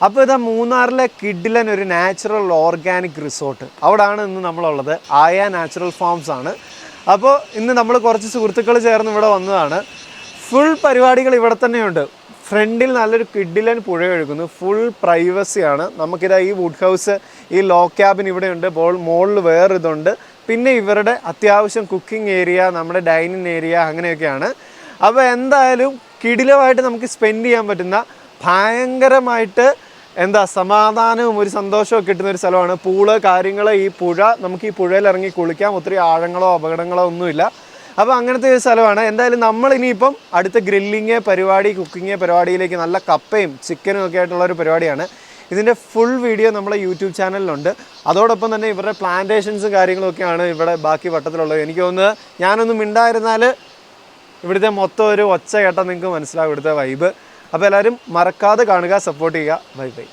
അപ്പോൾ ഇതാ മൂന്നാറിലെ കിഡിലൻ ഒരു നാച്ചുറൽ ഓർഗാനിക് റിസോർട്ട്, അവിടെയാണ് ഇന്ന് നമ്മളുള്ളത്. ആയ നാച്ചുറൽ ഫാംസ് ആണ്. അപ്പോൾ ഇന്ന് നമ്മൾ കുറച്ച് സുഹൃത്തുക്കൾ ചേർന്ന് ഇവിടെ വന്നതാണ്. ഫുൾ പരിപാടികൾ ഇവിടെ തന്നെയുണ്ട്. ഫ്രണ്ടിൽ നല്ലൊരു കിഡിലൻ പുഴ ഒഴുകുന്നു, ഫുൾ പ്രൈവസിയാണ്. നമുക്കിതാ ഈ വുഡ് ഹൗസ്, ഈ ലോ ക്യാബിൻ ഇവിടെയുണ്ട്, മുകളിൽ വേറൊരിതുണ്ട്. പിന്നെ ഇവരുടെ അത്യാവശ്യം കുക്കിംഗ് ഏരിയ, നമ്മുടെ ഡൈനിങ് ഏരിയ അങ്ങനെയൊക്കെയാണ്. അപ്പോൾ എന്തായാലും കിടിലമായിട്ട് നമുക്ക് സ്പെൻഡ് ചെയ്യാൻ പറ്റുന്ന, ഭയങ്കരമായിട്ട് സമാധാനവും ഒരു സന്തോഷവും കിട്ടുന്ന ഒരു സ്ഥലമാണ്. പൂള് കാര്യങ്ങൾ, ഈ പുഴ, നമുക്ക് ഈ പുഴയിൽ ഇറങ്ങി കുളിക്കാം. ഒത്തിരി ആഴങ്ങളോ അപകടങ്ങളോ ഒന്നുമില്ല. അപ്പോൾ അങ്ങനത്തെ ഒരു സ്ഥലമാണ്. എന്തായാലും നമ്മളിനിയിപ്പം അടുത്ത ഗ്രില്ലിങ് പരിപാടി, കുക്കിങ് പരിപാടിയിലേക്ക്, നല്ല കപ്പയും ചിക്കനും ഒക്കെ ആയിട്ടുള്ളൊരു പരിപാടിയാണ്. ഇതിൻ്റെ ഫുൾ വീഡിയോ നമ്മളെ യൂട്യൂബ് ചാനലിലുണ്ട്. അതോടൊപ്പം തന്നെ ഇവരുടെ പ്ലാന്റേഷൻസും കാര്യങ്ങളൊക്കെയാണ് ഇവിടെ ബാക്കി വട്ടത്തിലുള്ളത്. എനിക്ക് തോന്നുന്നത് ഞാനൊന്നും മിണ്ടായിരുന്നാൽ ഇവിടുത്തെ മൊത്തം ഒരു ഒച്ച കേട്ടാൽ നിങ്ങൾക്ക് മനസ്സിലാവും ഇവിടുത്തെ വൈബ്. അപ്പോൾ എല്ലാവരും മറക്കാതെ കാണുക, സപ്പോർട്ട് ചെയ്യുക. Bye bye.